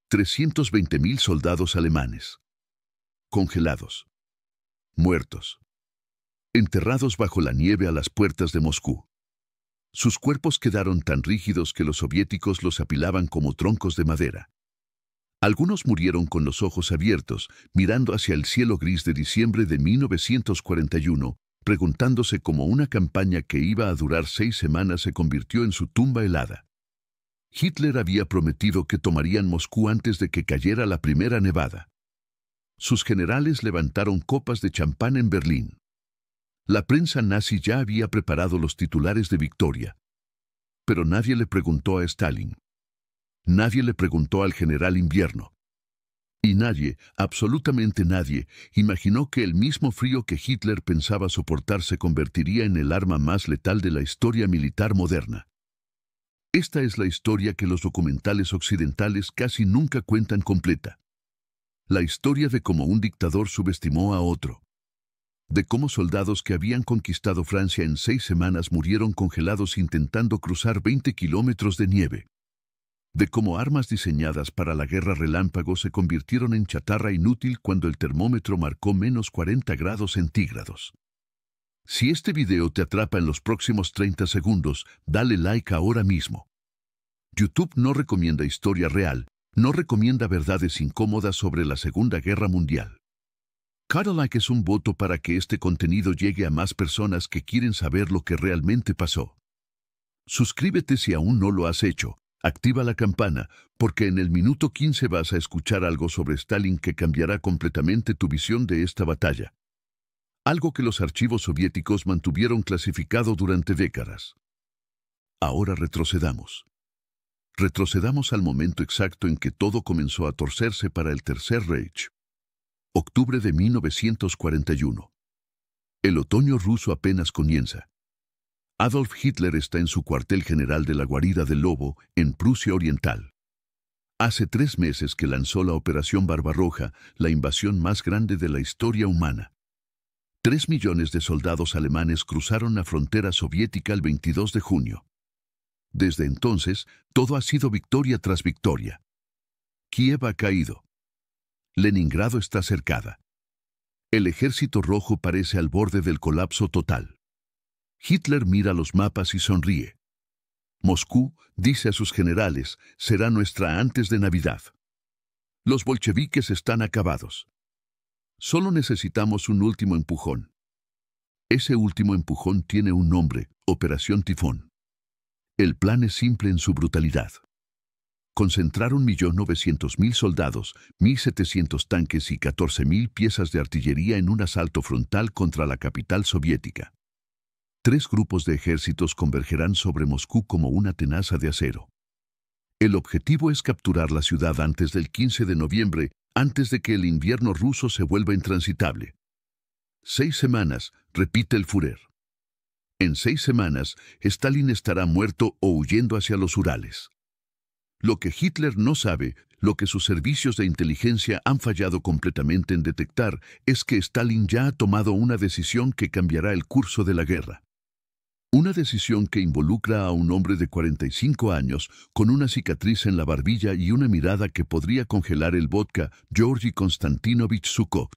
320.000 soldados alemanes. Congelados. Muertos. Enterrados bajo la nieve a las puertas de Moscú. Sus cuerpos quedaron tan rígidos que los soviéticos los apilaban como troncos de madera. Algunos murieron con los ojos abiertos, mirando hacia el cielo gris de diciembre de 1941, preguntándose cómo una campaña que iba a durar 6 semanas se convirtió en su tumba helada. Hitler había prometido que tomarían Moscú antes de que cayera la primera nevada. Sus generales levantaron copas de champán en Berlín. La prensa nazi ya había preparado los titulares de victoria. Pero nadie le preguntó a Stalin. Nadie le preguntó al general Invierno. Y nadie, absolutamente nadie, imaginó que el mismo frío que Hitler pensaba soportar se convertiría en el arma más letal de la historia militar moderna. Esta es la historia que los documentales occidentales casi nunca cuentan completa. La historia de cómo un dictador subestimó a otro. De cómo soldados que habían conquistado Francia en 6 semanas murieron congelados intentando cruzar 20 kilómetros de nieve. De cómo armas diseñadas para la guerra relámpago se convirtieron en chatarra inútil cuando el termómetro marcó menos 40 grados centígrados. Si este video te atrapa en los próximos 30 segundos, dale like ahora mismo. YouTube no recomienda historia real, no recomienda verdades incómodas sobre la Segunda Guerra Mundial. Cada like es un voto para que este contenido llegue a más personas que quieren saber lo que realmente pasó. Suscríbete si aún no lo has hecho, activa la campana, porque en el minuto 15 vas a escuchar algo sobre Stalin que cambiará completamente tu visión de esta batalla. Algo que los archivos soviéticos mantuvieron clasificado durante décadas. Ahora retrocedamos. Retrocedamos al momento exacto en que todo comenzó a torcerse para el Tercer Reich. Octubre de 1941. El otoño ruso apenas comienza. Adolf Hitler está en su cuartel general de la Guarida del Lobo, en Prusia Oriental. Hace 3 meses que lanzó la Operación Barbarroja, la invasión más grande de la historia humana. 3 millones de soldados alemanes cruzaron la frontera soviética el 22 de junio. Desde entonces, todo ha sido victoria tras victoria. Kiev ha caído. Leningrado está cercada. El ejército rojo parece al borde del colapso total. Hitler mira los mapas y sonríe. Moscú, dice a sus generales, será nuestra antes de Navidad. Los bolcheviques están acabados. Solo necesitamos un último empujón. Ese último empujón tiene un nombre, Operación Tifón. El plan es simple en su brutalidad. Concentrar 1.900.000 soldados, 1.700 tanques y 14.000 piezas de artillería en un asalto frontal contra la capital soviética. 3 grupos de ejércitos convergerán sobre Moscú como una tenaza de acero. El objetivo es capturar la ciudad antes del 15 de noviembre, antes de que el invierno ruso se vuelva intransitable. 6 semanas, repite el Führer. En 6 semanas, Stalin estará muerto o huyendo hacia los Urales. Lo que Hitler no sabe, lo que sus servicios de inteligencia han fallado completamente en detectar, es que Stalin ya ha tomado una decisión que cambiará el curso de la guerra. Una decisión que involucra a un hombre de 45 años, con una cicatriz en la barbilla y una mirada que podría congelar el vodka, Georgi Konstantinovich Zhukov.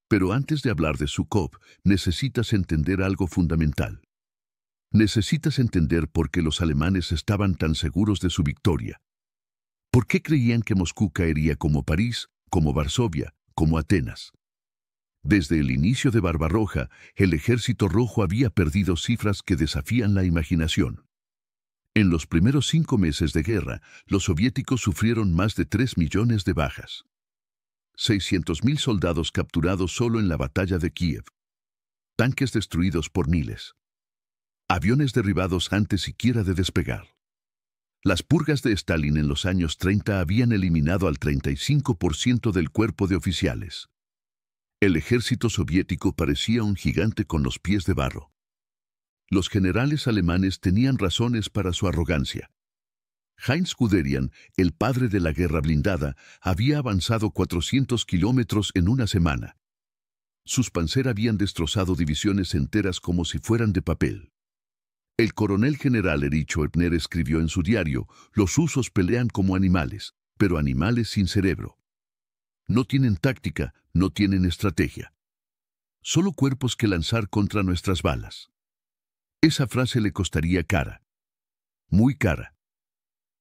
Pero antes de hablar de Zhukov, necesitas entender algo fundamental. Necesitas entender por qué los alemanes estaban tan seguros de su victoria. ¿Por qué creían que Moscú caería como París, como Varsovia, como Atenas? Desde el inicio de Barbarroja, el ejército rojo había perdido cifras que desafían la imaginación. En los primeros 5 meses de guerra, los soviéticos sufrieron más de 3 millones de bajas. 600.000 soldados capturados solo en la batalla de Kiev. Tanques destruidos por miles. Aviones derribados antes siquiera de despegar. Las purgas de Stalin en los años 30 habían eliminado al 35% del cuerpo de oficiales. El ejército soviético parecía un gigante con los pies de barro. Los generales alemanes tenían razones para su arrogancia. Heinz Guderian, el padre de la guerra blindada, había avanzado 400 kilómetros en una semana. Sus Panzer habían destrozado divisiones enteras como si fueran de papel. El coronel general Erich Hoepner escribió en su diario: los rusos pelean como animales, pero animales sin cerebro. No tienen táctica, no tienen estrategia. Solo cuerpos que lanzar contra nuestras balas. Esa frase le costaría cara. Muy cara.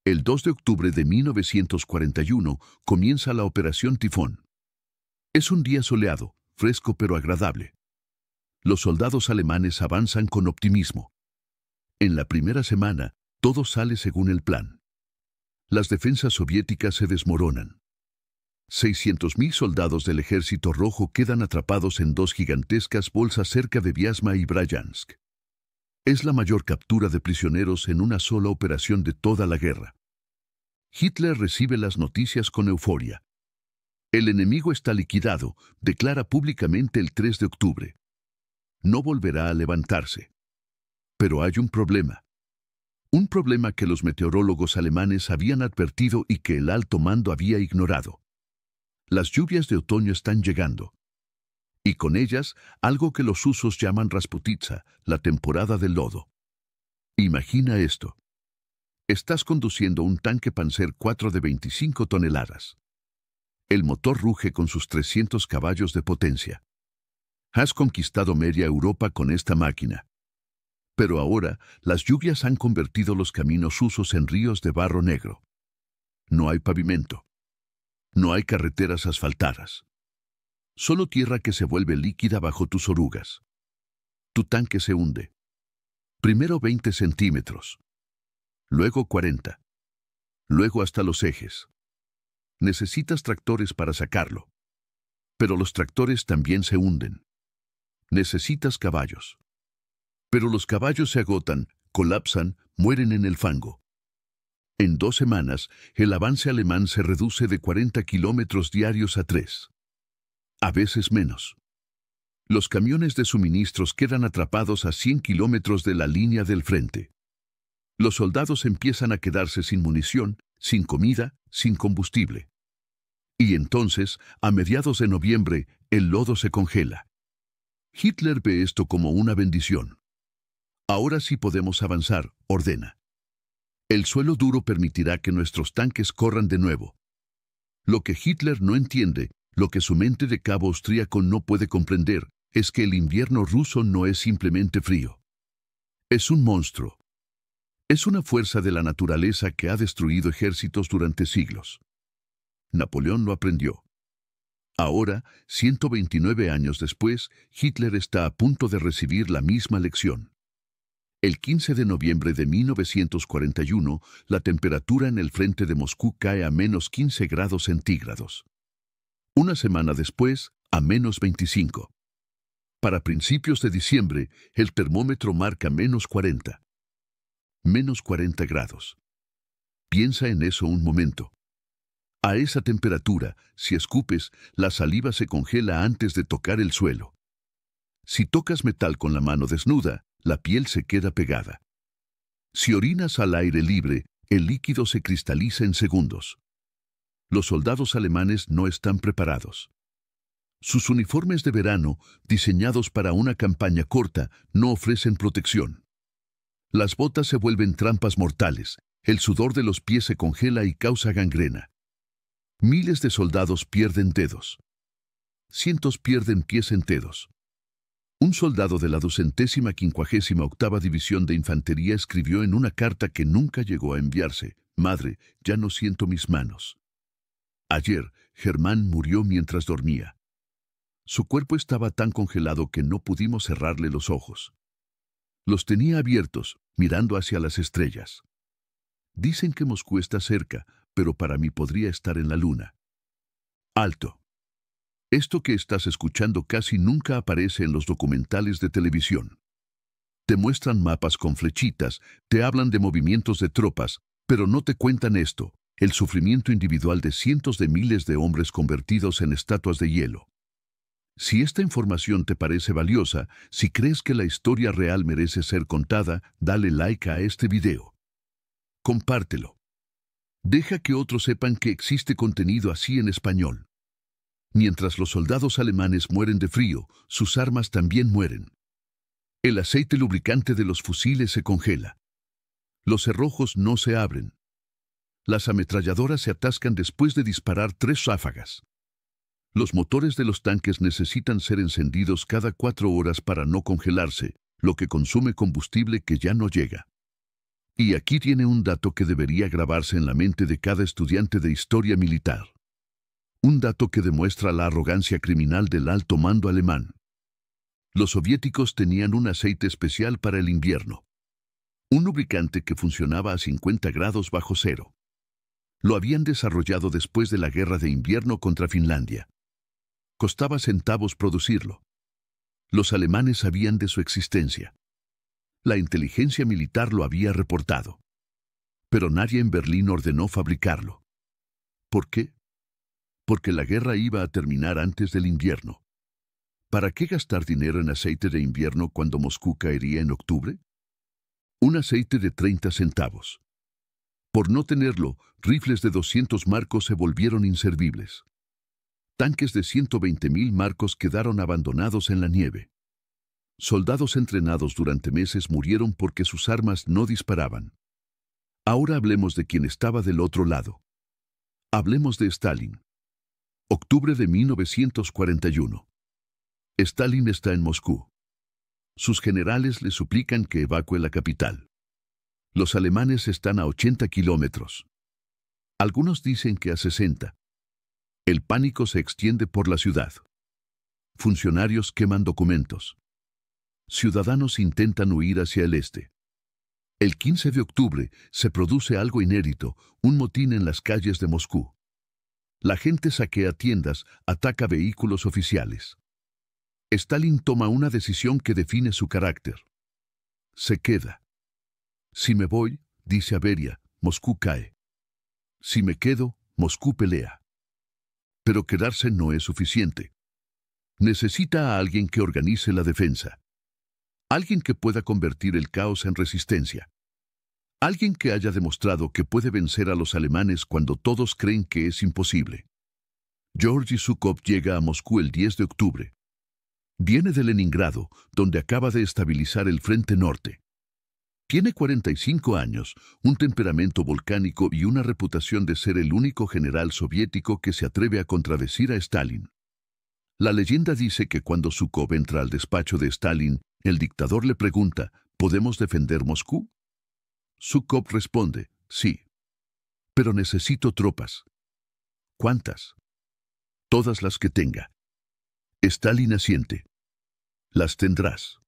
El 2 de octubre de 1941 comienza la Operación Tifón. Es un día soleado, fresco pero agradable. Los soldados alemanes avanzan con optimismo. En la primera semana, todo sale según el plan. Las defensas soviéticas se desmoronan. 600.000 soldados del Ejército Rojo quedan atrapados en dos gigantescas bolsas cerca de Viazma y Bryansk. Es la mayor captura de prisioneros en una sola operación de toda la guerra. Hitler recibe las noticias con euforia. El enemigo está liquidado, declara públicamente el 3 de octubre. No volverá a levantarse. Pero hay un problema. Un problema que los meteorólogos alemanes habían advertido y que el alto mando había ignorado. Las lluvias de otoño están llegando. Y con ellas, algo que los rusos llaman Rasputitsa, la temporada del lodo. Imagina esto. Estás conduciendo un tanque Panzer IV de 25 toneladas. El motor ruge con sus 300 caballos de potencia. Has conquistado media Europa con esta máquina. Pero ahora, las lluvias han convertido los caminos rusos en ríos de barro negro. No hay pavimento. No hay carreteras asfaltadas. Solo tierra que se vuelve líquida bajo tus orugas. Tu tanque se hunde. Primero 20 centímetros. Luego 40. Luego hasta los ejes. Necesitas tractores para sacarlo. Pero los tractores también se hunden. Necesitas caballos. Pero los caballos se agotan, colapsan, mueren en el fango. En 2 semanas, el avance alemán se reduce de 40 kilómetros diarios a 3. A veces menos. Los camiones de suministros quedan atrapados a 100 kilómetros de la línea del frente. Los soldados empiezan a quedarse sin munición, sin comida, sin combustible. Y entonces, a mediados de noviembre, el lodo se congela. Hitler ve esto como una bendición. Ahora sí podemos avanzar, ordena. El suelo duro permitirá que nuestros tanques corran de nuevo. Lo que Hitler no entiende, lo que su mente de cabo austríaco no puede comprender, es que el invierno ruso no es simplemente frío. Es un monstruo. Es una fuerza de la naturaleza que ha destruido ejércitos durante siglos. Napoleón lo aprendió. Ahora, 129 años después, Hitler está a punto de recibir la misma lección. El 15 de noviembre de 1941, la temperatura en el frente de Moscú cae a menos 15 grados centígrados. Una semana después, a menos 25. Para principios de diciembre, el termómetro marca menos 40. Menos 40 grados. Piensa en eso un momento. A esa temperatura, si escupes, la saliva se congela antes de tocar el suelo. Si tocas metal con la mano desnuda, la piel se queda pegada. Si orinas al aire libre, el líquido se cristaliza en segundos. Los soldados alemanes no están preparados. Sus uniformes de verano, diseñados para una campaña corta, no ofrecen protección. Las botas se vuelven trampas mortales, el sudor de los pies se congela y causa gangrena. Miles de soldados pierden dedos. Cientos pierden pies enteros. Un soldado de la 258ª División de Infantería escribió en una carta que nunca llegó a enviarse: «Madre, ya no siento mis manos». Ayer, Germán murió mientras dormía. Su cuerpo estaba tan congelado que no pudimos cerrarle los ojos. Los tenía abiertos, mirando hacia las estrellas. Dicen que Moscú está cerca, pero para mí podría estar en la luna. Alto. Esto que estás escuchando casi nunca aparece en los documentales de televisión. Te muestran mapas con flechitas, te hablan de movimientos de tropas, pero no te cuentan esto, el sufrimiento individual de cientos de miles de hombres convertidos en estatuas de hielo. Si esta información te parece valiosa, si crees que la historia real merece ser contada, dale like a este video. Compártelo. Deja que otros sepan que existe contenido así en español. Mientras los soldados alemanes mueren de frío, sus armas también mueren. El aceite lubricante de los fusiles se congela. Los cerrojos no se abren. Las ametralladoras se atascan después de disparar 3 ráfagas. Los motores de los tanques necesitan ser encendidos cada 4 horas para no congelarse, lo que consume combustible que ya no llega. Y aquí tiene un dato que debería grabarse en la mente de cada estudiante de historia militar. Un dato que demuestra la arrogancia criminal del alto mando alemán. Los soviéticos tenían un aceite especial para el invierno. Un lubricante que funcionaba a 50 grados bajo cero. Lo habían desarrollado después de la guerra de invierno contra Finlandia. Costaba centavos producirlo. Los alemanes sabían de su existencia. La inteligencia militar lo había reportado. Pero nadie en Berlín ordenó fabricarlo. ¿Por qué? Porque la guerra iba a terminar antes del invierno. ¿Para qué gastar dinero en aceite de invierno cuando Moscú caería en octubre? Un aceite de 30 centavos. Por no tenerlo, rifles de 200 marcos se volvieron inservibles. Tanques de 120.000 marcos quedaron abandonados en la nieve. Soldados entrenados durante meses murieron porque sus armas no disparaban. Ahora hablemos de quien estaba del otro lado. Hablemos de Stalin. Octubre de 1941. Stalin está en Moscú. Sus generales le suplican que evacúe la capital. Los alemanes están a 80 kilómetros. Algunos dicen que a 60. El pánico se extiende por la ciudad. Funcionarios queman documentos. Ciudadanos intentan huir hacia el este. El 15 de octubre se produce algo inédito, un motín en las calles de Moscú. La gente saquea tiendas, ataca vehículos oficiales. Stalin toma una decisión que define su carácter. Se queda. Si me voy, dice a Beria, Moscú cae. Si me quedo, Moscú pelea. Pero quedarse no es suficiente. Necesita a alguien que organice la defensa. Alguien que pueda convertir el caos en resistencia. Alguien que haya demostrado que puede vencer a los alemanes cuando todos creen que es imposible. Georgy Zhukov llega a Moscú el 10 de octubre. Viene de Leningrado, donde acaba de estabilizar el frente norte. Tiene 45 años, un temperamento volcánico y una reputación de ser el único general soviético que se atreve a contradecir a Stalin. La leyenda dice que cuando Zhukov entra al despacho de Stalin, el dictador le pregunta, ¿podemos defender Moscú? Zhukov responde, sí. Pero necesito tropas. ¿Cuántas? Todas las que tenga. Stalin asiente. Las tendrás.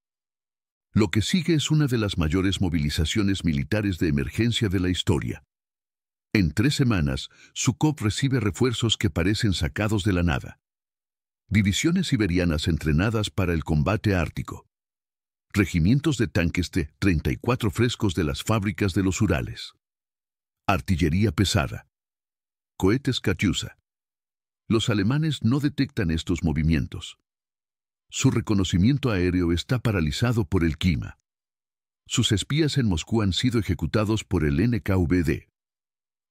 Lo que sigue es una de las mayores movilizaciones militares de emergencia de la historia. En 3 semanas, Zhukov recibe refuerzos que parecen sacados de la nada. Divisiones siberianas entrenadas para el combate ártico. Regimientos de tanques T-34 frescos de las fábricas de los Urales. Artillería pesada. Cohetes Katyusha. Los alemanes no detectan estos movimientos. Su reconocimiento aéreo está paralizado por el clima. Sus espías en Moscú han sido ejecutados por el NKVD.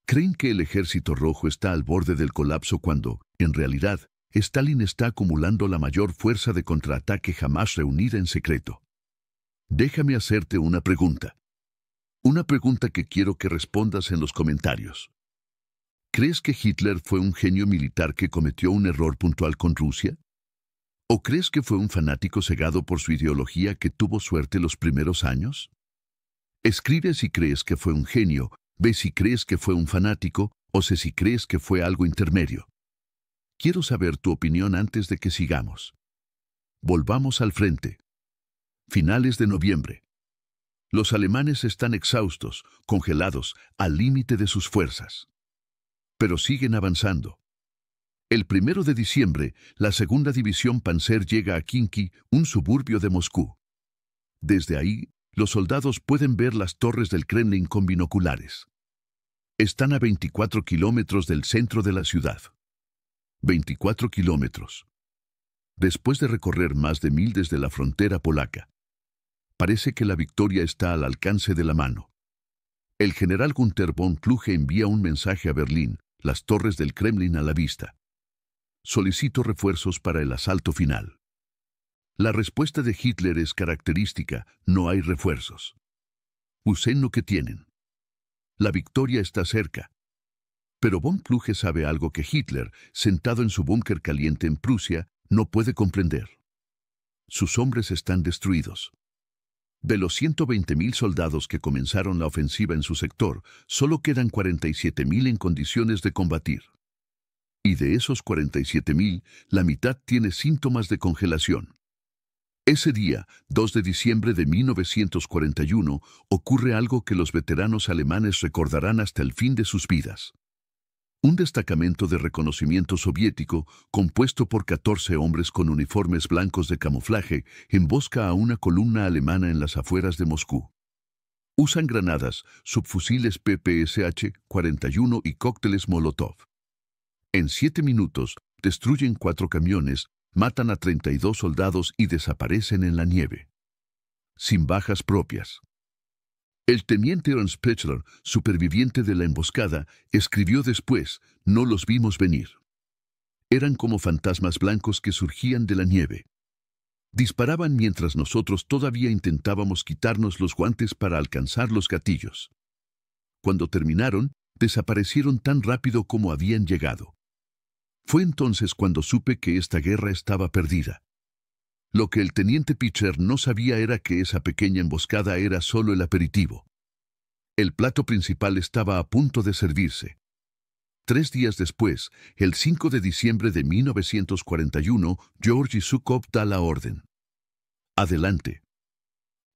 Creen que el Ejército Rojo está al borde del colapso cuando, en realidad, Stalin está acumulando la mayor fuerza de contraataque jamás reunida en secreto. Déjame hacerte una pregunta. Una pregunta que quiero que respondas en los comentarios. ¿Crees que Hitler fue un genio militar que cometió un error puntual con Rusia? ¿O crees que fue un fanático cegado por su ideología que tuvo suerte los primeros años? Escribe si crees que fue un genio, ve si crees que fue un fanático, o sé si crees que fue algo intermedio. Quiero saber tu opinión antes de que sigamos. Volvamos al frente. Finales de noviembre. Los alemanes están exhaustos, congelados, al límite de sus fuerzas. Pero siguen avanzando. El 1 de diciembre, la segunda división Panzer llega a Khimki, un suburbio de Moscú. Desde ahí, los soldados pueden ver las torres del Kremlin con binoculares. Están a 24 kilómetros del centro de la ciudad. 24 kilómetros. Después de recorrer más de 1000 desde la frontera polaca, parece que la victoria está al alcance de la mano. El general Günther von Kluge envía un mensaje a Berlín, las torres del Kremlin a la vista. Solicito refuerzos para el asalto final. La respuesta de Hitler es característica, no hay refuerzos. Usen lo que tienen. La victoria está cerca. Pero von Kluge sabe algo que Hitler, sentado en su búnker caliente en Prusia, no puede comprender. Sus hombres están destruidos. De los 120.000 soldados que comenzaron la ofensiva en su sector, solo quedan 47.000 en condiciones de combatir. Y de esos 47.000, la mitad tiene síntomas de congelación. Ese día, 2 de diciembre de 1941, ocurre algo que los veteranos alemanes recordarán hasta el fin de sus vidas. Un destacamento de reconocimiento soviético, compuesto por 14 hombres con uniformes blancos de camuflaje, embosca a una columna alemana en las afueras de Moscú. Usan granadas, subfusiles PPSH-41 y cócteles Molotov. En 7 minutos, destruyen 4 camiones, matan a 32 soldados y desaparecen en la nieve. Sin bajas propias. El teniente Ernst Pechler, superviviente de la emboscada, escribió después: «No los vimos venir. Eran como fantasmas blancos que surgían de la nieve. Disparaban mientras nosotros todavía intentábamos quitarnos los guantes para alcanzar los gatillos. Cuando terminaron, desaparecieron tan rápido como habían llegado. Fue entonces cuando supe que esta guerra estaba perdida». Lo que el teniente Pitcher no sabía era que esa pequeña emboscada era solo el aperitivo. El plato principal estaba a punto de servirse. 3 días después, el 5 de diciembre de 1941, Georgy Zhukov da la orden. Adelante.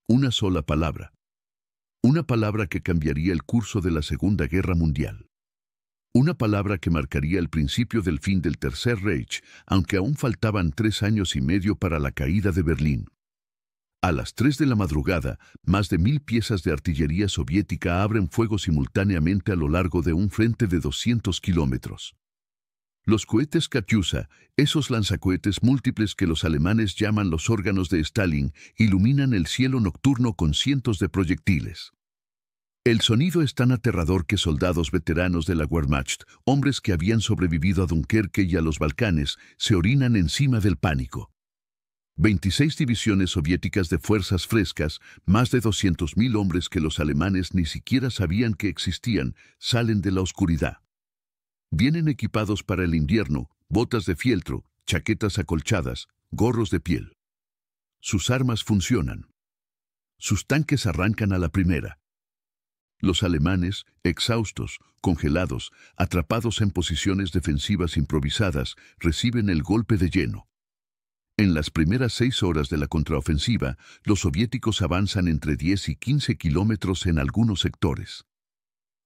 Una sola palabra. Una palabra que cambiaría el curso de la Segunda Guerra Mundial. Una palabra que marcaría el principio del fin del Tercer Reich, aunque aún faltaban 3 años y medio para la caída de Berlín. A las 3 de la madrugada, más de 1000 piezas de artillería soviética abren fuego simultáneamente a lo largo de un frente de 200 kilómetros. Los cohetes Katyusha, esos lanzacohetes múltiples que los alemanes llaman los órganos de Stalin, iluminan el cielo nocturno con cientos de proyectiles. El sonido es tan aterrador que soldados veteranos de la Wehrmacht, hombres que habían sobrevivido a Dunkerque y a los Balcanes, se orinan encima del pánico. 26 divisiones soviéticas de fuerzas frescas, más de 200.000 hombres que los alemanes ni siquiera sabían que existían, salen de la oscuridad. Vienen equipados para el invierno, botas de fieltro, chaquetas acolchadas, gorros de piel. Sus armas funcionan. Sus tanques arrancan a la primera. Los alemanes, exhaustos, congelados, atrapados en posiciones defensivas improvisadas, reciben el golpe de lleno. En las primeras 6 horas de la contraofensiva, los soviéticos avanzan entre 10 y 15 kilómetros en algunos sectores.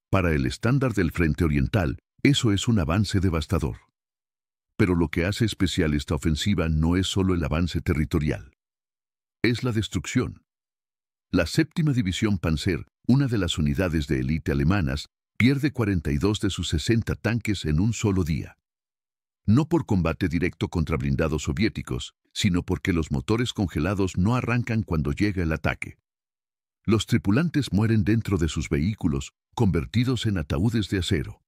Para el estándar del Frente Oriental, eso es un avance devastador. Pero lo que hace especial esta ofensiva no es solo el avance territorial. Es la destrucción. La 7ª División Panzer, una de las unidades de élite alemanas, pierde 42 de sus 60 tanques en un solo día. No por combate directo contra blindados soviéticos, sino porque los motores congelados no arrancan cuando llega el ataque. Los tripulantes mueren dentro de sus vehículos, convertidos en ataúdes de acero.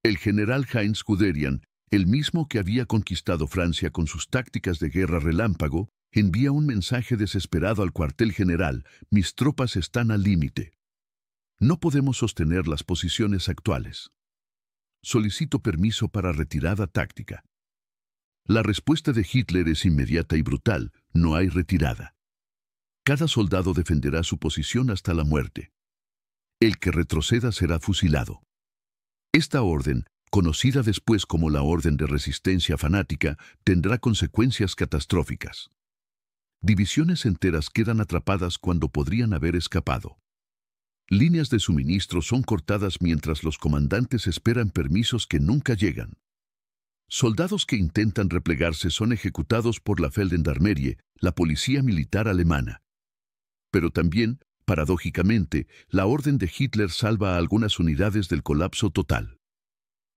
El general Heinz Guderian, el mismo que había conquistado Francia con sus tácticas de guerra relámpago, envía un mensaje desesperado al cuartel general: «Mis tropas están al límite. No podemos sostener las posiciones actuales. Solicito permiso para retirada táctica». La respuesta de Hitler es inmediata y brutal: no hay retirada. Cada soldado defenderá su posición hasta la muerte. El que retroceda será fusilado. Esta orden, conocida después como la Orden de Resistencia Fanática, tendrá consecuencias catastróficas. Divisiones enteras quedan atrapadas cuando podrían haber escapado. Líneas de suministro son cortadas mientras los comandantes esperan permisos que nunca llegan. Soldados que intentan replegarse son ejecutados por la Feldgendarmerie, la policía militar alemana. Pero también, paradójicamente, la orden de Hitler salva a algunas unidades del colapso total.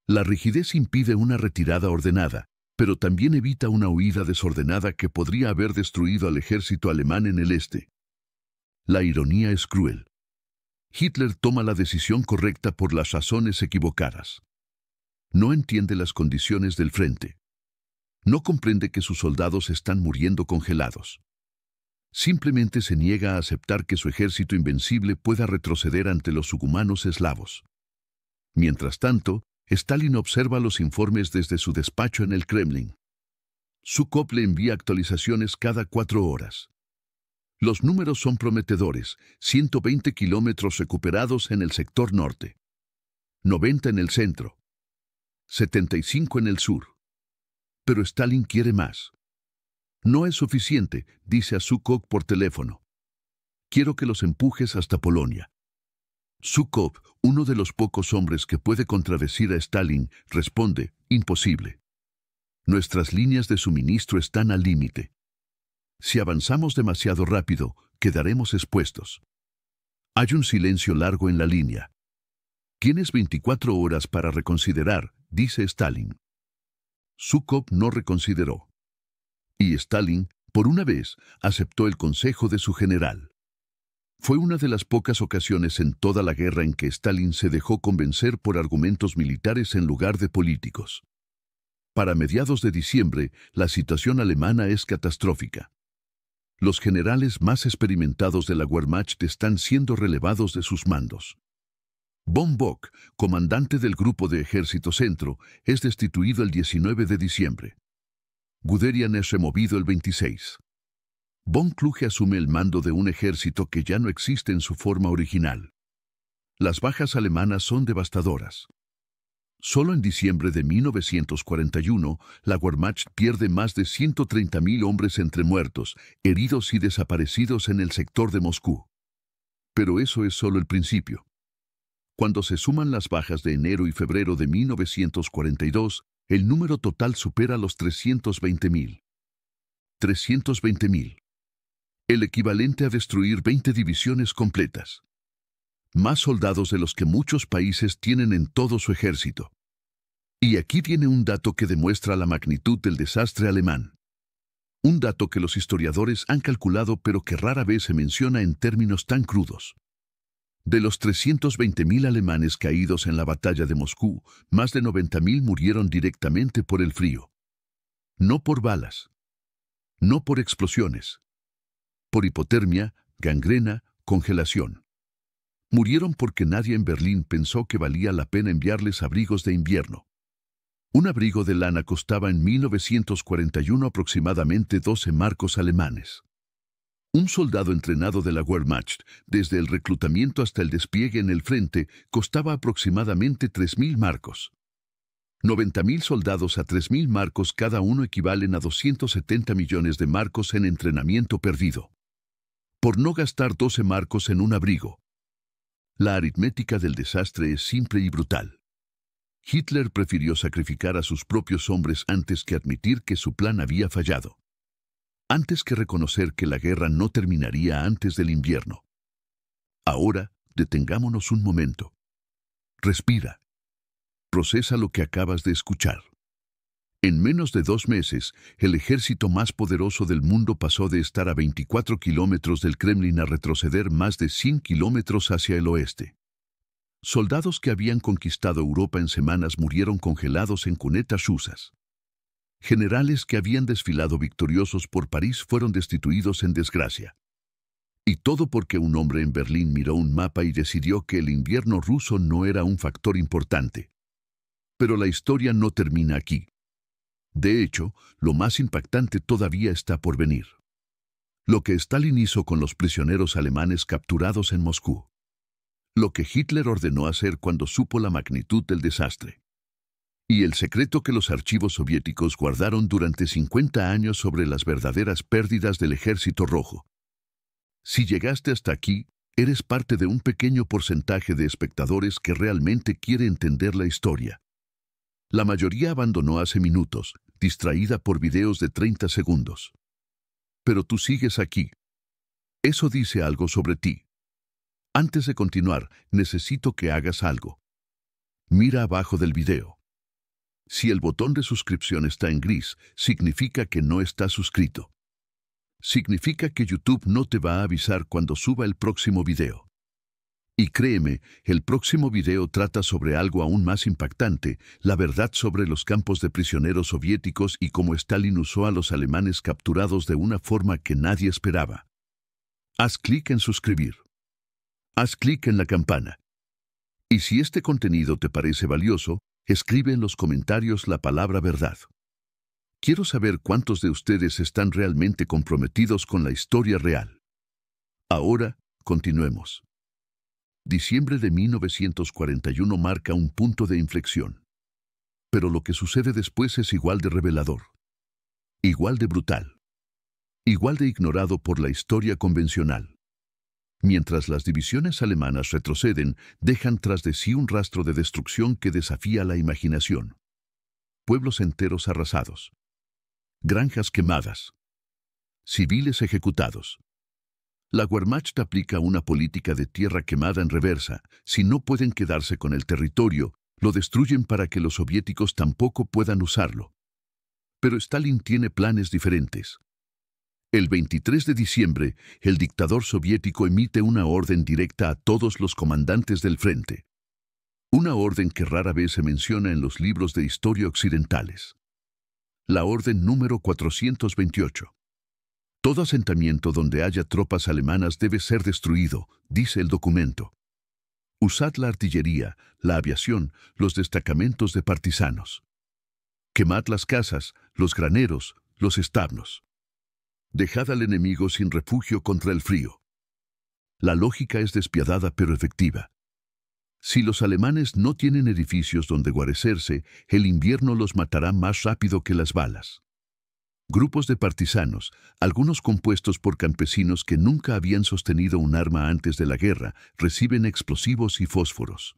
La rigidez impide una retirada ordenada, pero también evita una huida desordenada que podría haber destruido al ejército alemán en el este. La ironía es cruel. Hitler toma la decisión correcta por las razones equivocadas. No entiende las condiciones del frente. No comprende que sus soldados están muriendo congelados. Simplemente se niega a aceptar que su ejército invencible pueda retroceder ante los subhumanos eslavos. Mientras tanto, Stalin observa los informes desde su despacho en el Kremlin. Zhukov le envía actualizaciones cada 4 horas. Los números son prometedores: 120 kilómetros recuperados en el sector norte, 90 en el centro, 75 en el sur. Pero Stalin quiere más. No es suficiente, dice a Zhukov por teléfono. Quiero que los empujes hasta Polonia. Zhukov, uno de los pocos hombres que puede contradecir a Stalin, responde: imposible. Nuestras líneas de suministro están al límite. Si avanzamos demasiado rápido, quedaremos expuestos. Hay un silencio largo en la línea. Tienes 24 horas para reconsiderar, dice Stalin. Zhukov no reconsideró. Y Stalin, por una vez, aceptó el consejo de su general. Fue una de las pocas ocasiones en toda la guerra en que Stalin se dejó convencer por argumentos militares en lugar de políticos. Para mediados de diciembre, la situación alemana es catastrófica. Los generales más experimentados de la Wehrmacht están siendo relevados de sus mandos. Von Bock, comandante del Grupo de Ejército Centro, es destituido el 19 de diciembre. Guderian es removido el 26. Von Kluge asume el mando de un ejército que ya no existe en su forma original. Las bajas alemanas son devastadoras. Solo en diciembre de 1941, la Wehrmacht pierde más de 130.000 hombres entre muertos, heridos y desaparecidos en el sector de Moscú. Pero eso es solo el principio. Cuando se suman las bajas de enero y febrero de 1942, el número total supera los 320.000. 320.000. El equivalente a destruir 20 divisiones completas. Más soldados de los que muchos países tienen en todo su ejército. Y aquí viene un dato que demuestra la magnitud del desastre alemán. Un dato que los historiadores han calculado pero que rara vez se menciona en términos tan crudos. De los 320.000 alemanes caídos en la batalla de Moscú, más de 90.000 murieron directamente por el frío. No por balas. No por explosiones. Por hipotermia, gangrena, congelación. Murieron porque nadie en Berlín pensó que valía la pena enviarles abrigos de invierno. Un abrigo de lana costaba en 1941 aproximadamente 12 marcos alemanes. Un soldado entrenado de la Wehrmacht, desde el reclutamiento hasta el despliegue en el frente, costaba aproximadamente 3.000 marcos. 90.000 soldados a 3.000 marcos cada uno equivalen a 270 millones de marcos en entrenamiento perdido. Por no gastar 12 marcos en un abrigo. La aritmética del desastre es simple y brutal. Hitler prefirió sacrificar a sus propios hombres antes que admitir que su plan había fallado. Antes que reconocer que la guerra no terminaría antes del invierno. Ahora, detengámonos un momento. Respira. Procesa lo que acabas de escuchar. En menos de 2 meses, el ejército más poderoso del mundo pasó de estar a 24 kilómetros del Kremlin a retroceder más de 100 kilómetros hacia el oeste. Soldados que habían conquistado Europa en semanas murieron congelados en cunetas rusas. Generales que habían desfilado victoriosos por París fueron destituidos en desgracia. Y todo porque un hombre en Berlín miró un mapa y decidió que el invierno ruso no era un factor importante. Pero la historia no termina aquí. De hecho, lo más impactante todavía está por venir. Lo que Stalin hizo con los prisioneros alemanes capturados en Moscú. Lo que Hitler ordenó hacer cuando supo la magnitud del desastre. Y el secreto que los archivos soviéticos guardaron durante 50 años sobre las verdaderas pérdidas del Ejército Rojo. Si llegaste hasta aquí, eres parte de un pequeño porcentaje de espectadores que realmente quiere entender la historia. La mayoría abandonó hace minutos, distraída por videos de 30 segundos. Pero tú sigues aquí. Eso dice algo sobre ti. Antes de continuar, necesito que hagas algo. Mira abajo del video. Si el botón de suscripción está en gris, significa que no estás suscrito. Significa que YouTube no te va a avisar cuando suba el próximo video. Y créeme, el próximo video trata sobre algo aún más impactante, la verdad sobre los campos de prisioneros soviéticos y cómo Stalin usó a los alemanes capturados de una forma que nadie esperaba. Haz clic en suscribir. Haz clic en la campana. Y si este contenido te parece valioso, Escribe en los comentarios la palabra verdad. Quiero saber cuántos de ustedes están realmente comprometidos con la historia real. Ahora, continuemos. Diciembre de 1941 marca un punto de inflexión. Pero lo que sucede después es igual de revelador, igual de brutal, igual de ignorado por la historia convencional. Mientras las divisiones alemanas retroceden, dejan tras de sí un rastro de destrucción que desafía la imaginación. Pueblos enteros arrasados, granjas quemadas, civiles ejecutados. La Wehrmacht aplica una política de tierra quemada en reversa. Si no pueden quedarse con el territorio, lo destruyen para que los soviéticos tampoco puedan usarlo. Pero Stalin tiene planes diferentes. El 23 de diciembre, el dictador soviético emite una orden directa a todos los comandantes del frente. Una orden que rara vez se menciona en los libros de historia occidentales. La orden número 428. Todo asentamiento donde haya tropas alemanas debe ser destruido, dice el documento. Usad la artillería, la aviación, los destacamentos de partisanos. Quemad las casas, los graneros, los establos. Dejad al enemigo sin refugio contra el frío. La lógica es despiadada pero efectiva. Si los alemanes no tienen edificios donde guarecerse, el invierno los matará más rápido que las balas. Grupos de partisanos, algunos compuestos por campesinos que nunca habían sostenido un arma antes de la guerra, reciben explosivos y fósforos.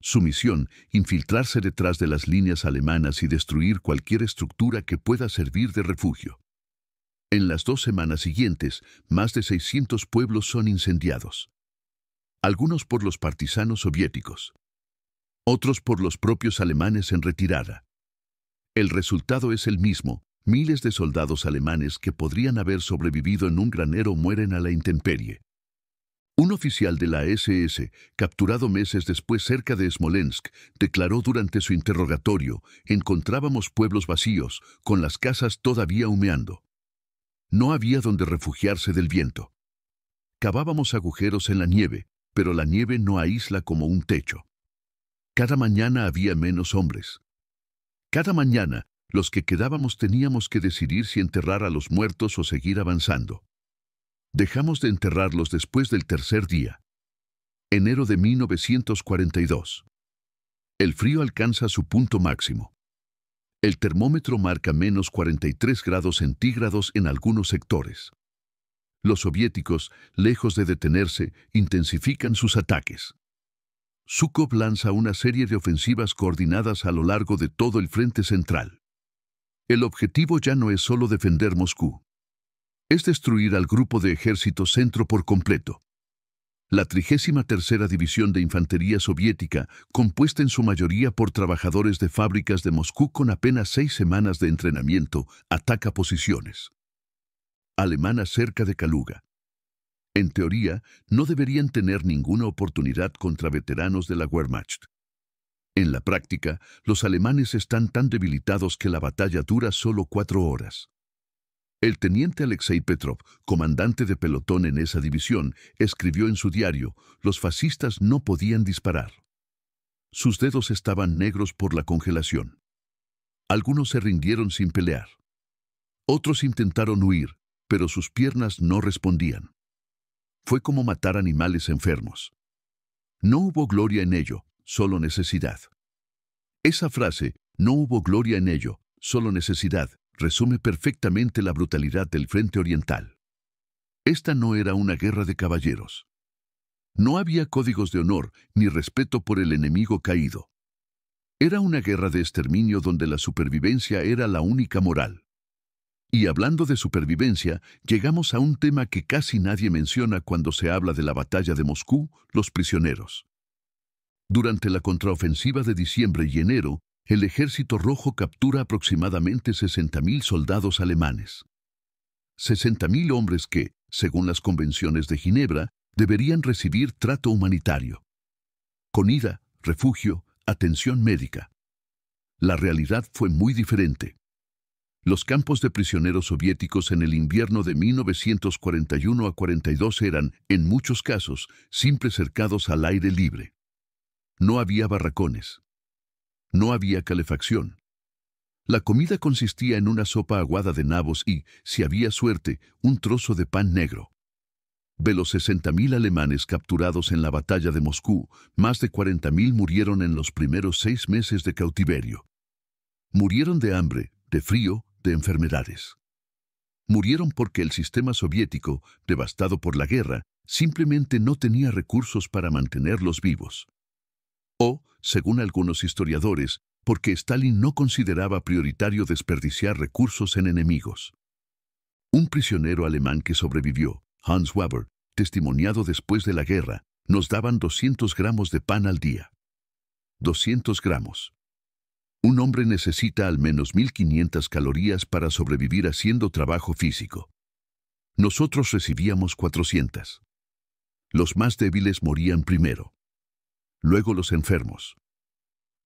Su misión, infiltrarse detrás de las líneas alemanas y destruir cualquier estructura que pueda servir de refugio. En las 2 semanas siguientes, más de 600 pueblos son incendiados. Algunos por los partisanos soviéticos, otros por los propios alemanes en retirada. El resultado es el mismo. Miles de soldados alemanes que podrían haber sobrevivido en un granero mueren a la intemperie. Un oficial de la SS, capturado meses después cerca de Smolensk, declaró durante su interrogatorio: encontrábamos pueblos vacíos, con las casas todavía humeando. No había donde refugiarse del viento. Cavábamos agujeros en la nieve, pero la nieve no aísla como un techo. Cada mañana había menos hombres. Cada mañana, los que quedábamos teníamos que decidir si enterrar a los muertos o seguir avanzando. Dejamos de enterrarlos después del tercer día. Enero de 1942. El frío alcanza su punto máximo. El termómetro marca menos 43 grados centígrados en algunos sectores. Los soviéticos, lejos de detenerse, intensifican sus ataques. Zhúkov lanza una serie de ofensivas coordinadas a lo largo de todo el frente central. El objetivo ya no es solo defender Moscú. Es destruir al grupo de ejército centro por completo. La 33ª División de Infantería Soviética, compuesta en su mayoría por trabajadores de fábricas de Moscú con apenas 6 semanas de entrenamiento, ataca posiciones alemanas cerca de Kaluga. En teoría, no deberían tener ninguna oportunidad contra veteranos de la Wehrmacht. En la práctica, los alemanes están tan debilitados que la batalla dura solo 4 horas. El teniente Alexei Petrov, comandante de pelotón en esa división, escribió en su diario: los fascistas no podían disparar. Sus dedos estaban negros por la congelación. Algunos se rindieron sin pelear. Otros intentaron huir, pero sus piernas no respondían. Fue como matar animales enfermos. No hubo gloria en ello, solo necesidad. Esa frase, no hubo gloria en ello, solo necesidad, resume perfectamente la brutalidad del frente oriental. Esta no era una guerra de caballeros. No había códigos de honor ni respeto por el enemigo caído. Era una guerra de exterminio donde la supervivencia era la única moral. Y hablando de supervivencia, llegamos a un tema que casi nadie menciona cuando se habla de la batalla de Moscú: los prisioneros. Durante la contraofensiva de diciembre y enero, el Ejército Rojo captura aproximadamente 60.000 soldados alemanes. 60.000 hombres que, según las convenciones de Ginebra, deberían recibir trato humanitario. Comida, refugio, atención médica. La realidad fue muy diferente. Los campos de prisioneros soviéticos en el invierno de 1941 a 42 eran, en muchos casos, simples cercados al aire libre. No había barracones. No había calefacción. La comida consistía en una sopa aguada de nabos y, si había suerte, un trozo de pan negro. De los 60.000 alemanes capturados en la batalla de Moscú, más de 40.000 murieron en los primeros 6 meses de cautiverio. Murieron de hambre, de frío, de enfermedades. Murieron porque el sistema soviético, devastado por la guerra, simplemente no tenía recursos para mantenerlos vivos. O, según algunos historiadores, porque Stalin no consideraba prioritario desperdiciar recursos en enemigos. Un prisionero alemán que sobrevivió, Hans Weber, testimoniado después de la guerra, nos daban 200 gramos de pan al día. 200 gramos. Un hombre necesita al menos 1.500 calorías para sobrevivir haciendo trabajo físico. Nosotros recibíamos 400. Los más débiles morían primero. Luego los enfermos.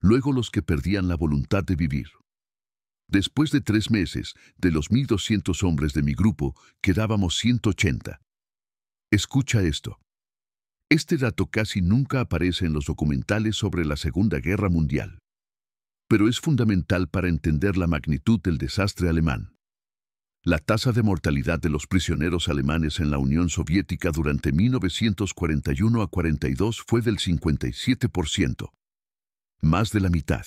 Luego los que perdían la voluntad de vivir. Después de 3 meses, de los 1.200 hombres de mi grupo, quedábamos 180. Escucha esto. Este dato casi nunca aparece en los documentales sobre la Segunda Guerra Mundial. Pero es fundamental para entender la magnitud del desastre alemán. La tasa de mortalidad de los prisioneros alemanes en la Unión Soviética durante 1941 a 42 fue del 57%. Más de la mitad.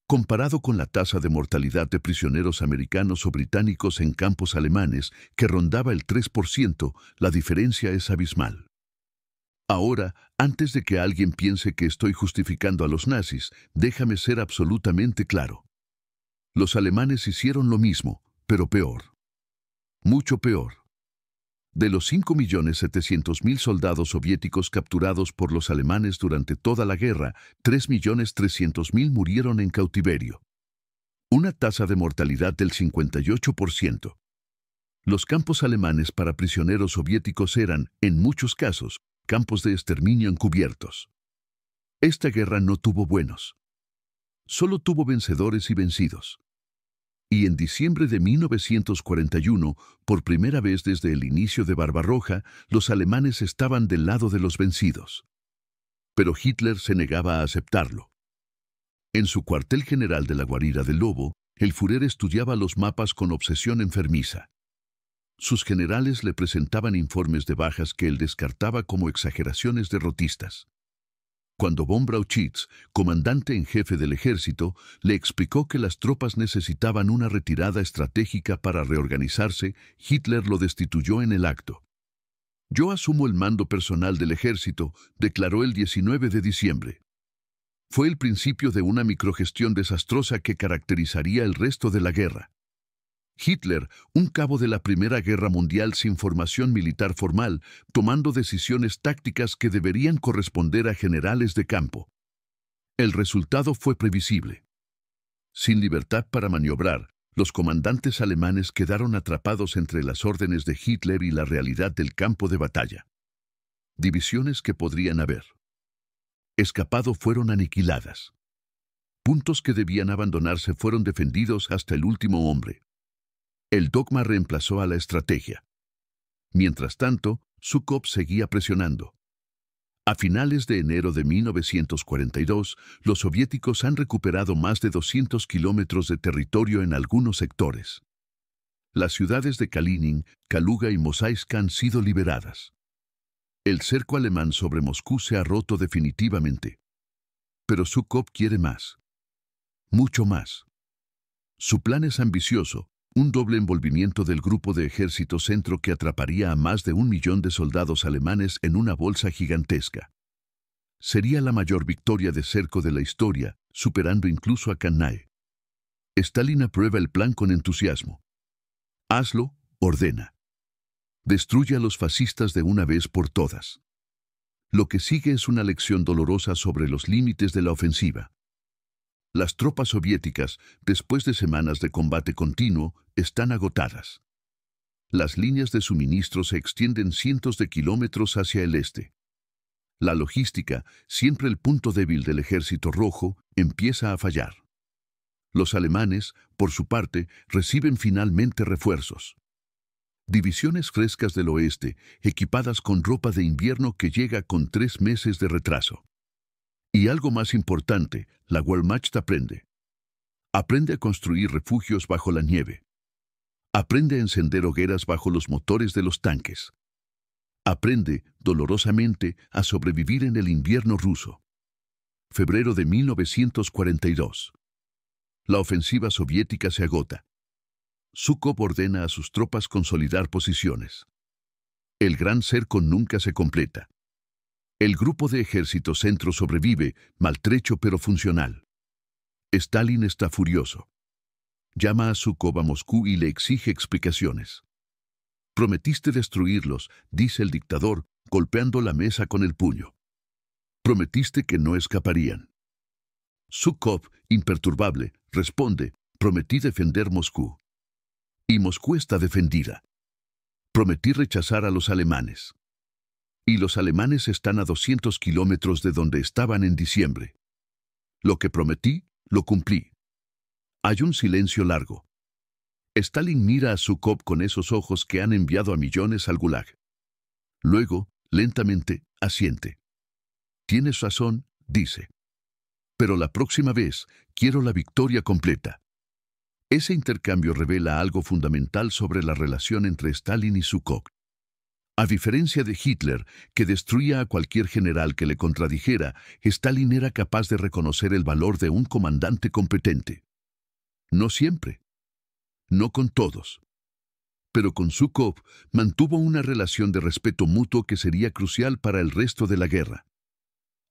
Comparado con la tasa de mortalidad de prisioneros americanos o británicos en campos alemanes, que rondaba el 3%, la diferencia es abismal. Ahora, antes de que alguien piense que estoy justificando a los nazis, déjame ser absolutamente claro. Los alemanes hicieron lo mismo, pero peor. Mucho peor. De los 5.700.000 soldados soviéticos capturados por los alemanes durante toda la guerra, 3.300.000 murieron en cautiverio. Una tasa de mortalidad del 58%. Los campos alemanes para prisioneros soviéticos eran, en muchos casos, campos de exterminio encubiertos. Esta guerra no tuvo buenos. Solo tuvo vencedores y vencidos. Y en diciembre de 1941, por primera vez desde el inicio de Barbarroja, los alemanes estaban del lado de los vencidos. Pero Hitler se negaba a aceptarlo. En su cuartel general de la guarida del Lobo, el Führer estudiaba los mapas con obsesión enfermiza. Sus generales le presentaban informes de bajas que él descartaba como exageraciones derrotistas. Cuando von Brauchitsch, comandante en jefe del ejército, le explicó que las tropas necesitaban una retirada estratégica para reorganizarse, Hitler lo destituyó en el acto. Yo asumo el mando personal del ejército, declaró el 19 de diciembre. Fue el principio de una microgestión desastrosa que caracterizaría el resto de la guerra. Hitler, un cabo de la Primera Guerra Mundial sin formación militar formal, tomando decisiones tácticas que deberían corresponder a generales de campo. El resultado fue previsible. Sin libertad para maniobrar, los comandantes alemanes quedaron atrapados entre las órdenes de Hitler y la realidad del campo de batalla. Divisiones que podrían haber escapado fueron aniquiladas. Puntos que debían abandonarse fueron defendidos hasta el último hombre. El dogma reemplazó a la estrategia. Mientras tanto, Zhúkov seguía presionando. A finales de enero de 1942, los soviéticos han recuperado más de 200 kilómetros de territorio en algunos sectores. Las ciudades de Kalinin, Kaluga y Mosaisk han sido liberadas. El cerco alemán sobre Moscú se ha roto definitivamente. Pero Zhúkov quiere más. Mucho más. Su plan es ambicioso. Un doble envolvimiento del grupo de ejército centro que atraparía a más de 1 millón de soldados alemanes en una bolsa gigantesca. Sería la mayor victoria de cerco de la historia, superando incluso a Kannae. Stalin aprueba el plan con entusiasmo. Hazlo, ordena. Destruye a los fascistas de una vez por todas. Lo que sigue es una lección dolorosa sobre los límites de la ofensiva. Las tropas soviéticas, después de semanas de combate continuo, están agotadas. Las líneas de suministro se extienden cientos de kilómetros hacia el este. La logística, siempre el punto débil del Ejército Rojo, empieza a fallar. Los alemanes, por su parte, reciben finalmente refuerzos. Divisiones frescas del oeste, equipadas con ropa de invierno que llega con 3 meses de retraso. Y algo más importante, la Wehrmacht aprende. Aprende a construir refugios bajo la nieve. Aprende a encender hogueras bajo los motores de los tanques. Aprende, dolorosamente, a sobrevivir en el invierno ruso. Febrero de 1942. La ofensiva soviética se agota. Zhúkov ordena a sus tropas consolidar posiciones. El gran cerco nunca se completa. El grupo de ejército centro sobrevive, maltrecho pero funcional. Stalin está furioso. Llama a Zhúkov a Moscú y le exige explicaciones. Prometiste destruirlos, dice el dictador, golpeando la mesa con el puño. Prometiste que no escaparían. Zhúkov, imperturbable, responde, prometí defender Moscú. Y Moscú está defendida. Prometí rechazar a los alemanes. Y los alemanes están a 200 kilómetros de donde estaban en diciembre. Lo que prometí, lo cumplí. Hay un silencio largo. Stalin mira a Zhúkov con esos ojos que han enviado a millones al Gulag. Luego, lentamente, asiente. Tienes razón, dice. Pero la próxima vez, quiero la victoria completa. Ese intercambio revela algo fundamental sobre la relación entre Stalin y Zhúkov. A diferencia de Hitler, que destruía a cualquier general que le contradijera, Stalin era capaz de reconocer el valor de un comandante competente. No siempre. No con todos. Pero con Zhúkov mantuvo una relación de respeto mutuo que sería crucial para el resto de la guerra.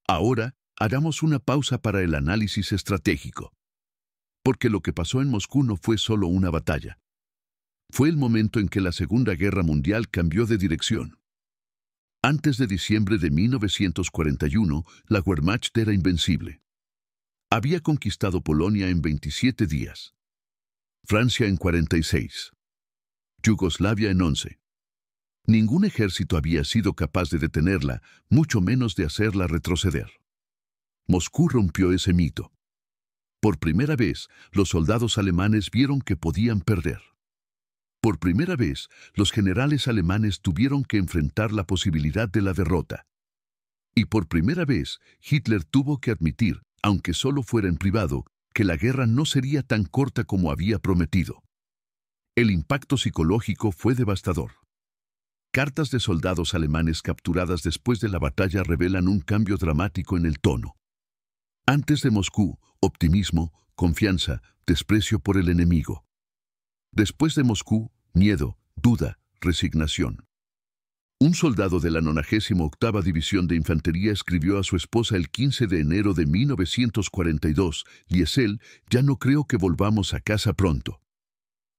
Ahora, hagamos una pausa para el análisis estratégico. Porque lo que pasó en Moscú no fue solo una batalla. Fue el momento en que la Segunda Guerra Mundial cambió de dirección. Antes de diciembre de 1941, la Wehrmacht era invencible. Había conquistado Polonia en 27 días. Francia en 46. Yugoslavia en 11. Ningún ejército había sido capaz de detenerla, mucho menos de hacerla retroceder. Moscú rompió ese mito. Por primera vez, los soldados alemanes vieron que podían perder. Por primera vez, los generales alemanes tuvieron que enfrentar la posibilidad de la derrota. Y por primera vez, Hitler tuvo que admitir, aunque solo fuera en privado, que la guerra no sería tan corta como había prometido. El impacto psicológico fue devastador. Cartas de soldados alemanes capturadas después de la batalla revelan un cambio dramático en el tono. Antes de Moscú, optimismo, confianza, desprecio por el enemigo. Después de Moscú, miedo, duda, resignación. Un soldado de la 98ª División de Infantería escribió a su esposa el 15 de enero de 1942, Liesel, ya no creo que volvamos a casa pronto.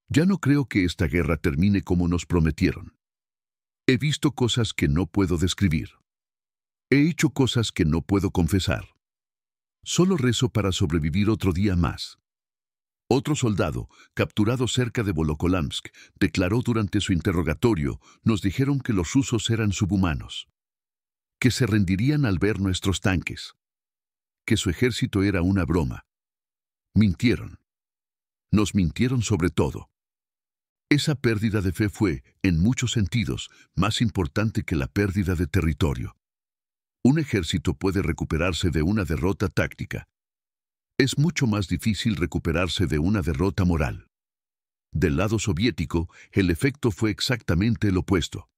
Ya no creo que esta guerra termine como nos prometieron. He visto cosas que no puedo describir. He hecho cosas que no puedo confesar. Solo rezo para sobrevivir otro día más. Otro soldado, capturado cerca de Volokólamsk, declaró durante su interrogatorio, nos dijeron que los rusos eran subhumanos. Que se rendirían al ver nuestros tanques. Que su ejército era una broma. Mintieron. Nos mintieron sobre todo. Esa pérdida de fe fue, en muchos sentidos, más importante que la pérdida de territorio. Un ejército puede recuperarse de una derrota táctica. Es mucho más difícil recuperarse de una derrota moral. Del lado soviético, el efecto fue exactamente el opuesto.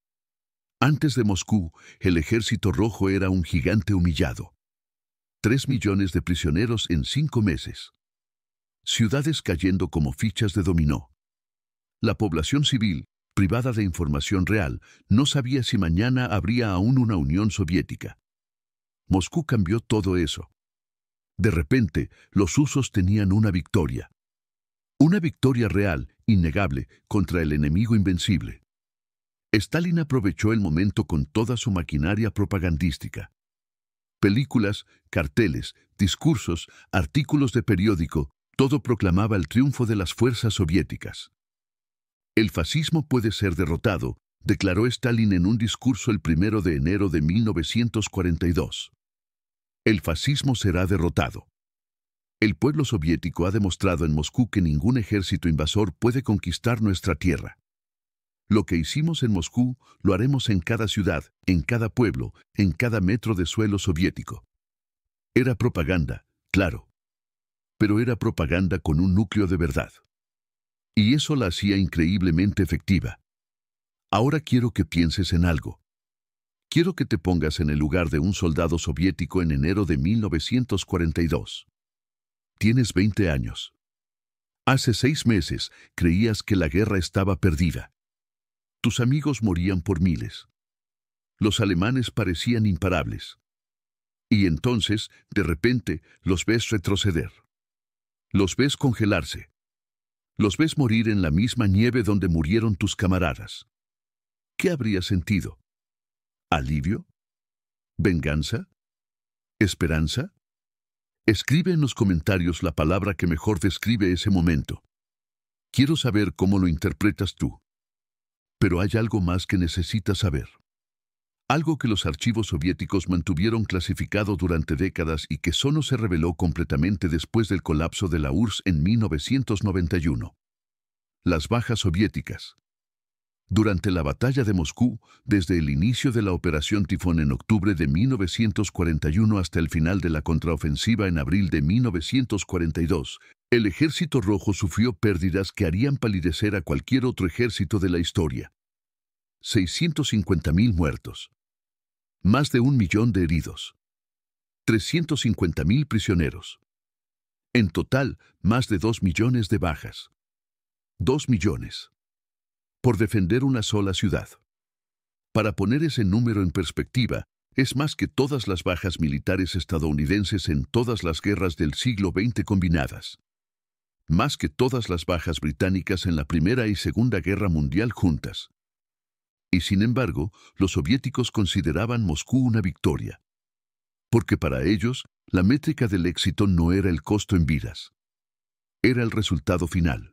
Antes de Moscú, el ejército rojo era un gigante humillado. 3 millones de prisioneros en 5 meses. Ciudades cayendo como fichas de dominó. La población civil, privada de información real, no sabía si mañana habría aún una Unión Soviética. Moscú cambió todo eso. De repente, los rusos tenían una victoria. Una victoria real, innegable, contra el enemigo invencible. Stalin aprovechó el momento con toda su maquinaria propagandística. Películas, carteles, discursos, artículos de periódico, todo proclamaba el triunfo de las fuerzas soviéticas. El fascismo puede ser derrotado, declaró Stalin en un discurso el 1 de enero de 1942. El fascismo será derrotado. El pueblo soviético ha demostrado en Moscú que ningún ejército invasor puede conquistar nuestra tierra. Lo que hicimos en Moscú, lo haremos en cada ciudad, en cada pueblo, en cada metro de suelo soviético. Era propaganda, claro, pero era propaganda con un núcleo de verdad. Y eso la hacía increíblemente efectiva. Ahora quiero que pienses en algo. Quiero que te pongas en el lugar de un soldado soviético en enero de 1942. Tienes 20 años. Hace 6 meses creías que la guerra estaba perdida. Tus amigos morían por miles. Los alemanes parecían imparables. Y entonces, de repente, los ves retroceder. Los ves congelarse. Los ves morir en la misma nieve donde murieron tus camaradas. ¿Qué habrías sentido? ¿Alivio? ¿Venganza? ¿Esperanza? Escribe en los comentarios la palabra que mejor describe ese momento. Quiero saber cómo lo interpretas tú. Pero hay algo más que necesitas saber. Algo que los archivos soviéticos mantuvieron clasificado durante décadas y que solo se reveló completamente después del colapso de la URSS en 1991. Las bajas soviéticas. Durante la batalla de Moscú, desde el inicio de la Operación Tifón en octubre de 1941 hasta el final de la contraofensiva en abril de 1942, el Ejército Rojo sufrió pérdidas que harían palidecer a cualquier otro ejército de la historia. 650.000 muertos. Más de 1 millón de heridos. 350.000 prisioneros. En total, más de 2 millones de bajas. 2 millones. Por defender una sola ciudad. Para poner ese número en perspectiva, es más que todas las bajas militares estadounidenses en todas las guerras del siglo XX combinadas. Más que todas las bajas británicas en la Primera y Segunda Guerra Mundial juntas. Y sin embargo, los soviéticos consideraban Moscú una victoria. Porque para ellos, la métrica del éxito no era el costo en vidas. Era el resultado final.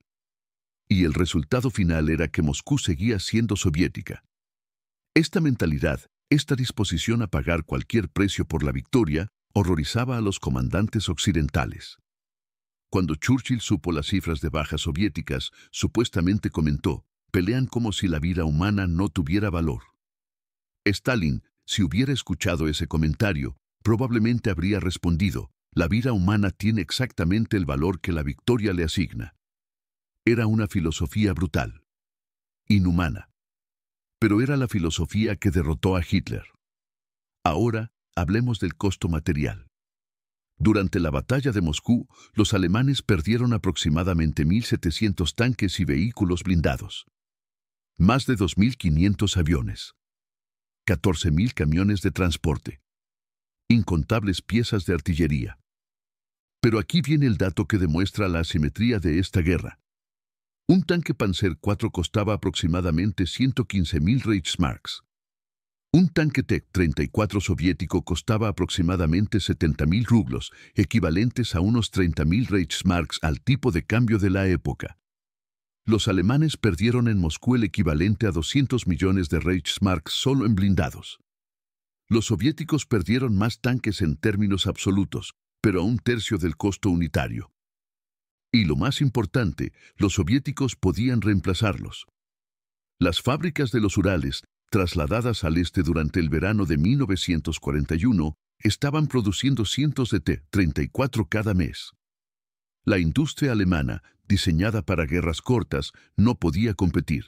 Y el resultado final era que Moscú seguía siendo soviética. Esta mentalidad, esta disposición a pagar cualquier precio por la victoria, horrorizaba a los comandantes occidentales. Cuando Churchill supo las cifras de bajas soviéticas, supuestamente comentó: pelean como si la vida humana no tuviera valor. Stalin, si hubiera escuchado ese comentario, probablemente habría respondido: la vida humana tiene exactamente el valor que la victoria le asigna. Era una filosofía brutal. Inhumana. Pero era la filosofía que derrotó a Hitler. Ahora, hablemos del costo material. Durante la batalla de Moscú, los alemanes perdieron aproximadamente 1.700 tanques y vehículos blindados. Más de 2.500 aviones. 14.000 camiones de transporte. Incontables piezas de artillería. Pero aquí viene el dato que demuestra la asimetría de esta guerra. Un tanque Panzer IV costaba aproximadamente 115.000 Reichsmarks. Un tanque T-34 soviético costaba aproximadamente 70.000 rublos, equivalentes a unos 30.000 Reichsmarks al tipo de cambio de la época. Los alemanes perdieron en Moscú el equivalente a 200 millones de Reichsmarks solo en blindados. Los soviéticos perdieron más tanques en términos absolutos, pero a 1/3 del costo unitario. Y lo más importante, los soviéticos podían reemplazarlos. Las fábricas de los Urales, trasladadas al este durante el verano de 1941, estaban produciendo cientos de T-34 cada mes. La industria alemana, diseñada para guerras cortas, no podía competir.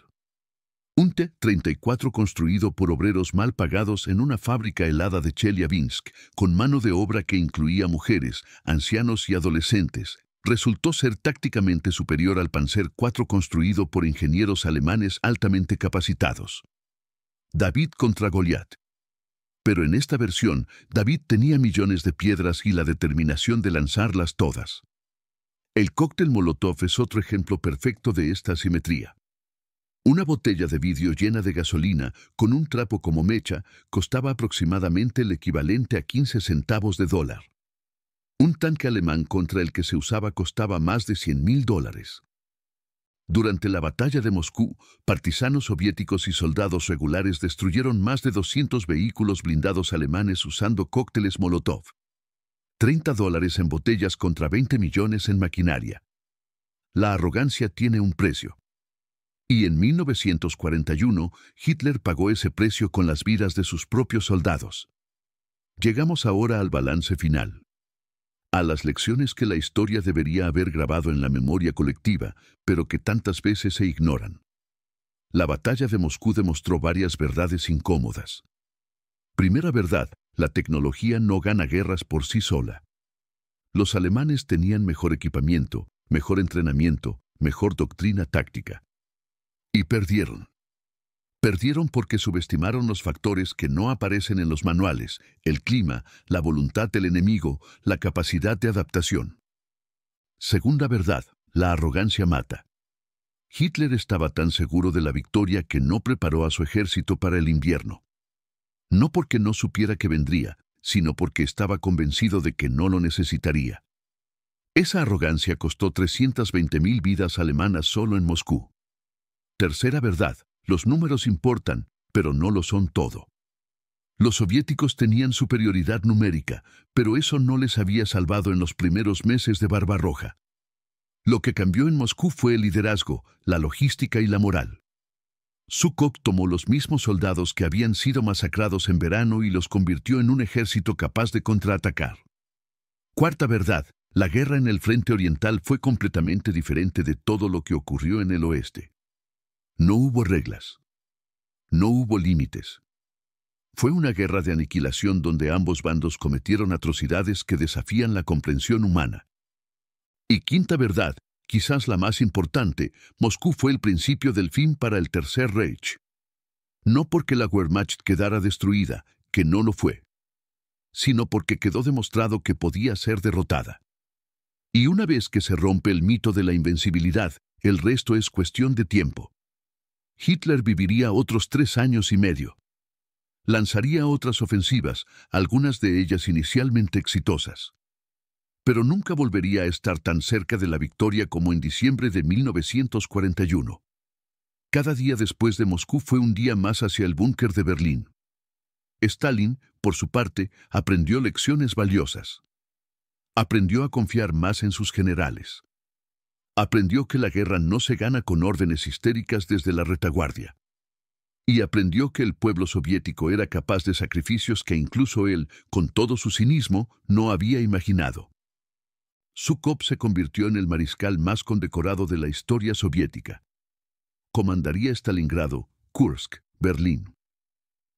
Un T-34 construido por obreros mal pagados en una fábrica helada de Chelyabinsk, con mano de obra que incluía mujeres, ancianos y adolescentes, resultó ser tácticamente superior al Panzer IV construido por ingenieros alemanes altamente capacitados. David contra Goliat. Pero en esta versión, David tenía millones de piedras y la determinación de lanzarlas todas. El cóctel Molotov es otro ejemplo perfecto de esta asimetría. Una botella de vidrio llena de gasolina, con un trapo como mecha, costaba aproximadamente el equivalente a 15 centavos de dólar. Un tanque alemán contra el que se usaba costaba más de $100.000. Durante la batalla de Moscú, partisanos soviéticos y soldados regulares destruyeron más de 200 vehículos blindados alemanes usando cócteles Molotov. $30 en botellas contra 20 millones en maquinaria. La arrogancia tiene un precio. Y en 1941, Hitler pagó ese precio con las vidas de sus propios soldados. Llegamos ahora al balance final. a las lecciones que la historia debería haber grabado en la memoria colectiva, pero que tantas veces se ignoran. La batalla de Moscú demostró varias verdades incómodas. Primera verdad, la tecnología no gana guerras por sí sola. Los alemanes tenían mejor equipamiento, mejor entrenamiento, mejor doctrina táctica. Y perdieron. Perdieron porque subestimaron los factores que no aparecen en los manuales: el clima, la voluntad del enemigo, la capacidad de adaptación. Segunda verdad, la arrogancia mata. Hitler estaba tan seguro de la victoria que no preparó a su ejército para el invierno. No porque no supiera que vendría, sino porque estaba convencido de que no lo necesitaría. Esa arrogancia costó 320.000 vidas alemanas solo en Moscú. Tercera verdad, los números importan, pero no lo son todo. Los soviéticos tenían superioridad numérica, pero eso no les había salvado en los primeros meses de Barbarroja. Lo que cambió en Moscú fue el liderazgo, la logística y la moral. Zhukov tomó los mismos soldados que habían sido masacrados en verano y los convirtió en un ejército capaz de contraatacar. Cuarta verdad, la guerra en el frente oriental fue completamente diferente de todo lo que ocurrió en el oeste. No hubo reglas. No hubo límites. Fue una guerra de aniquilación donde ambos bandos cometieron atrocidades que desafían la comprensión humana. Y quinta verdad, quizás la más importante, Moscú fue el principio del fin para el Tercer Reich. No porque la Wehrmacht quedara destruida, que no lo fue, sino porque quedó demostrado que podía ser derrotada. Y una vez que se rompe el mito de la invencibilidad, el resto es cuestión de tiempo. Hitler viviría otros 3 años y medio. Lanzaría otras ofensivas, algunas de ellas inicialmente exitosas. Pero nunca volvería a estar tan cerca de la victoria como en diciembre de 1941. Cada día después de Moscú fue un día más hacia el búnker de Berlín. Stalin, por su parte, aprendió lecciones valiosas. Aprendió a confiar más en sus generales. Aprendió que la guerra no se gana con órdenes histéricas desde la retaguardia. Y aprendió que el pueblo soviético era capaz de sacrificios que incluso él, con todo su cinismo, no había imaginado. Zhukov se convirtió en el mariscal más condecorado de la historia soviética. Comandaría Stalingrado, Kursk, Berlín.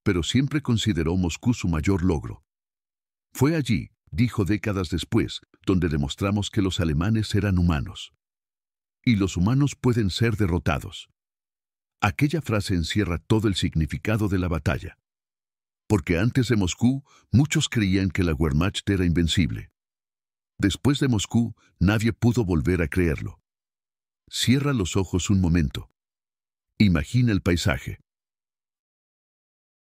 Pero siempre consideró Moscú su mayor logro. Fue allí, dijo décadas después, donde demostramos que los alemanes eran humanos. Y los humanos pueden ser derrotados. Aquella frase encierra todo el significado de la batalla. Porque antes de Moscú, muchos creían que la Wehrmacht era invencible. Después de Moscú, nadie pudo volver a creerlo. Cierra los ojos un momento. Imagina el paisaje.